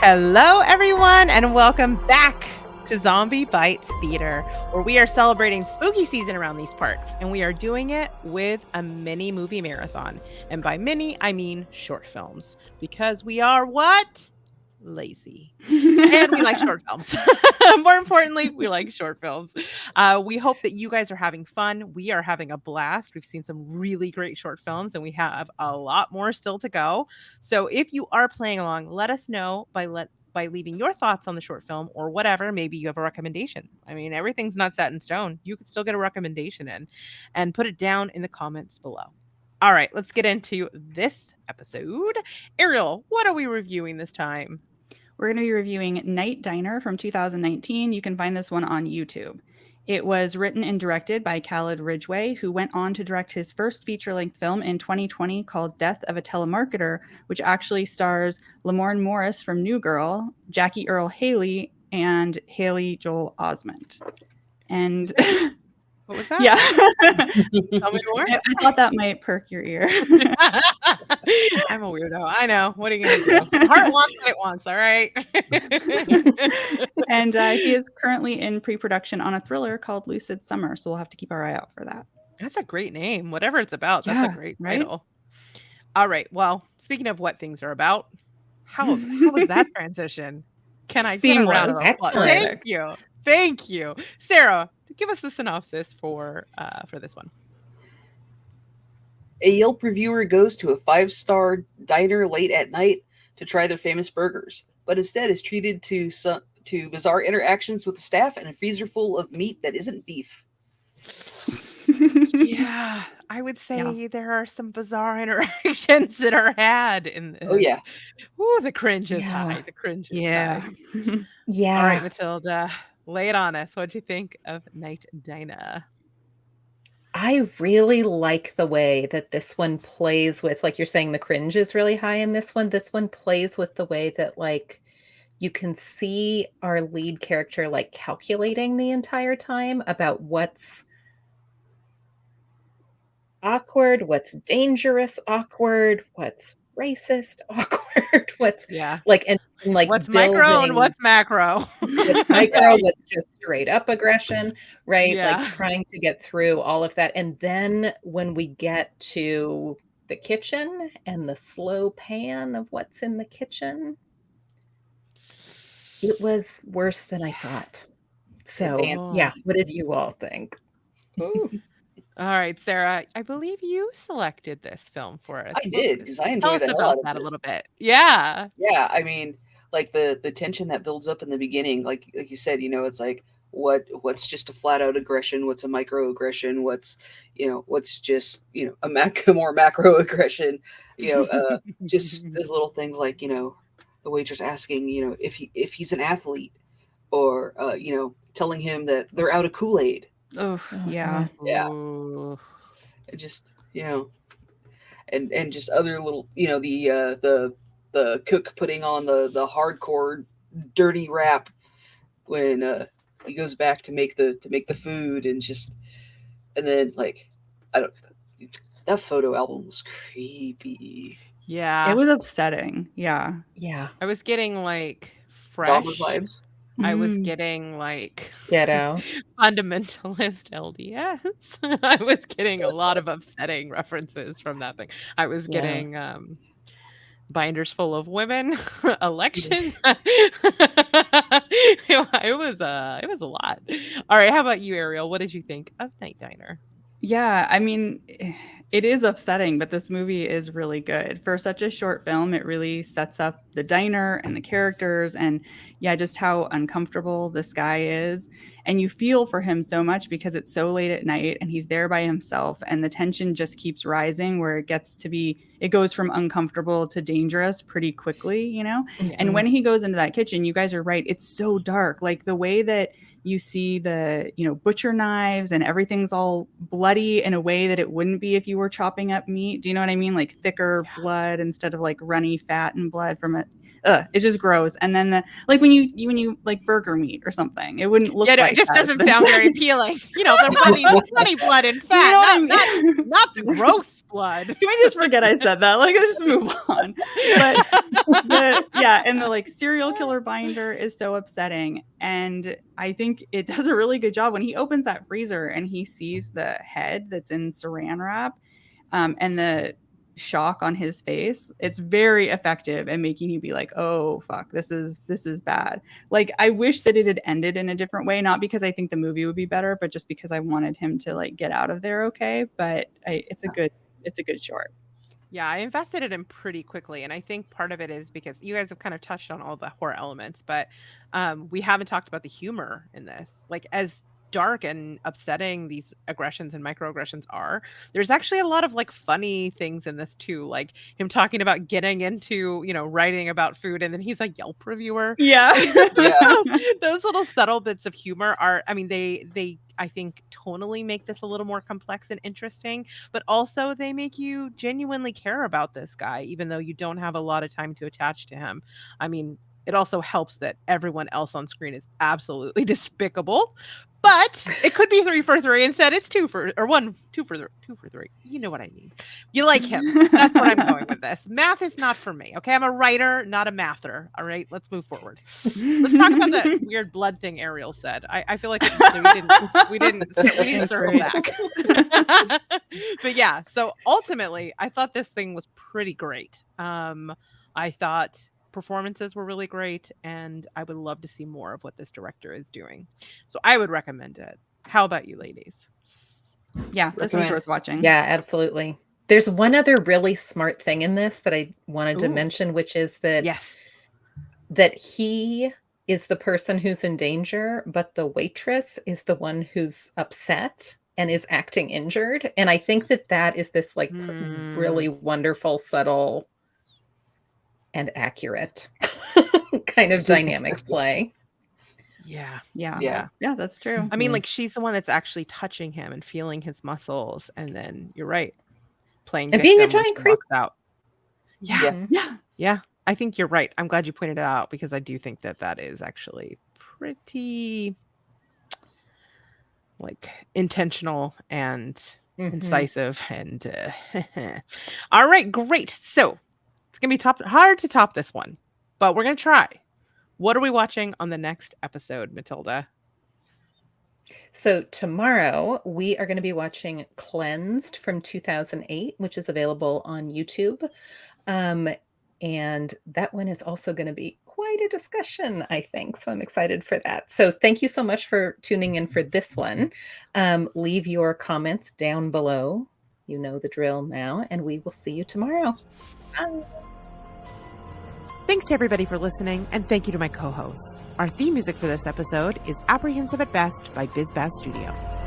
Hello, everyone, and welcome back to Zombie Bites Theater, where we are celebrating spooky season around these parts, and we are doing it with a mini movie marathon. And by mini, I mean short films, because we are what? Lazy. And we like short films. More importantly, we like short films. We hope that you guys are having fun. We are having a blast. We've seen some really great short films, and we have a lot more still to go. So if you are playing along, let us know by leaving your thoughts on the short film or whatever. Maybe you have a recommendation. I mean, everything's not set in stone. You could still get a recommendation in and put it down in the comments below. All right, let's get into this episode. Ariel, what are we reviewing this time? We're going to be reviewing Night Diner from 2019. You can find this one on YouTube. It was written and directed by Khaled Ridgeway, who went on to direct his first feature-length film in 2020 called Death of a Telemarketer, which actually stars Lamorne Morris from New Girl, Jackie Earle Haley, and Haley Joel Osment. And what was that? Yeah. Tell me more. I thought that might perk your ear. I'm a weirdo. I know. What are you going to do? The heart wants what it wants. All right. And he is currently in pre-production on a thriller called Lucid Summer. So we'll have to keep our eye out for that. That's a great name. Whatever it's about. That's a great title. All right. Well, speaking of what things are about, how was that transition? Can I get a round of applause? Thank you. Thank you. Sarah, give us the synopsis for this one. A Yelp reviewer goes to a 5-star diner late at night to try their famous burgers, but instead is treated to bizarre interactions with the staff and a freezer full of meat that isn't beef. Yeah, I would say there are some bizarre interactions that are had in this. Oh, yeah. Ooh, the cringe is high. The cringe is high. Yeah. All right, Matilda, lay it on us. What'd you think of Night Diner? I really like the way that this one plays with, like you're saying, the cringe is really high in this one. This one plays with the way that, like, you can see our lead character, like, calculating the entire time about what's awkward, what's dangerous awkward, what's racist awkward, what's like and like what's micro and what's macro. What's micro, what's just straight up aggression, right? Like trying to get through all of that. And then when we get to the kitchen and the slow pan of what's in the kitchen, it was worse than I thought. So yeah, what did you all think? Ooh. All right, Sarah, I believe you selected this film for us. I did, because I enjoyed that a little bit. Yeah. Yeah, I mean, like the tension that builds up in the beginning, like you said, it's like what's just a flat out aggression, what's a microaggression, what's just a more macro aggression, just the little things like the waitress asking if he's an athlete, or telling him that they're out of Kool-Aid. Oh, yeah. Just and just other little the cook putting on the hardcore dirty rap when he goes back to make the food, and then like that photo album was creepy. Yeah, it was upsetting. Yeah I was getting like fresh Dahmer vibes. I was getting like ghetto fundamentalist LDS. I was getting a lot of upsetting references from that thing. I was getting binders full of women, election. It was a lot. All right, how about you, Ariel? What did you think of Night Diner? Yeah, I mean, it is upsetting, but this movie is really good. For such a short film, it really sets up the diner and the characters and just how uncomfortable this guy is. And you feel for him so much because it's so late at night and he's there by himself, and the tension just keeps rising where it goes from uncomfortable to dangerous pretty quickly, Mm-hmm. And when he goes into that kitchen, you guys are right, it's so dark. Like the way that you see the, butcher knives and everything's all bloody in a way that it wouldn't be if you were chopping up meat. Do you know what I mean? Like thicker blood instead of like runny fat and blood from it. It's just gross. And then when you like burger meat or something, it wouldn't look like it just doesn't sound very appealing. The runny blood and fat, not the gross blood. Can we just forget I said that? Like, let's just move on. But Yeah, and the like serial killer binder is so upsetting. And I think it does a really good job when he opens that freezer and he sees the head that's in saran wrap, and the shock on his face. It's very effective at making you be like, oh fuck, this is bad. Like, I wish that it had ended in a different way, not because I think the movie would be better, but just because I wanted him to like get out of there okay. But it's a good short. Yeah, I invested in him pretty quickly, and I think part of it is because you guys have kind of touched on all the horror elements, but we haven't talked about the humor in this. Like, as dark and upsetting these aggressions and microaggressions are, there's actually a lot of like funny things in this too, like him talking about getting into, writing about food, and then he's a Yelp reviewer. Yeah. Those little subtle bits of humor are, I mean, they I think tonally make this a little more complex and interesting, but also they make you genuinely care about this guy, even though you don't have a lot of time to attach to him. I mean, it also helps that everyone else on screen is absolutely despicable, but it could be 3 for 3 instead. It's 2 for 3. You know what I mean? You like him. That's what I'm going with this. Math is not for me. Okay, I'm a writer, not a mather. All right, let's move forward. Let's talk about that weird blood thing Ariel said. I feel like we didn't circle back. But yeah, so ultimately, I thought this thing was pretty great. I thought performances were really great, and I would love to see more of what this director is doing. So I would recommend it. How about you, ladies? Yeah, this one's worth watching. Yeah, absolutely. There's one other really smart thing in this that I wanted to mention, which is that that he is the person who's in danger, but the waitress is the one who's upset and is acting injured. And I think that is this like really wonderful, subtle, and accurate kind of dynamic play. Yeah, that's true. I mean, like, she's the one that's actually touching him and feeling his muscles, and then you're right, playing and being a giant creep out. Yeah, I think you're right. I'm glad you pointed it out, because I do think that is actually pretty like intentional and incisive. And all right, great. So it's gonna be hard to top this one, but we're gonna try. What are we watching on the next episode, Matilda? So tomorrow we are going to be watching Cleansed from 2008, which is available on YouTube. And that one is also going to be quite a discussion, I think. So I'm excited for that. So thank you so much for tuning in for this one. Leave your comments down below. You know the drill now, and we will see you tomorrow. Bye. Thanks to everybody for listening, and thank you to my co-hosts. Our theme music for this episode is Apprehensive at Best by BizBaz Studio.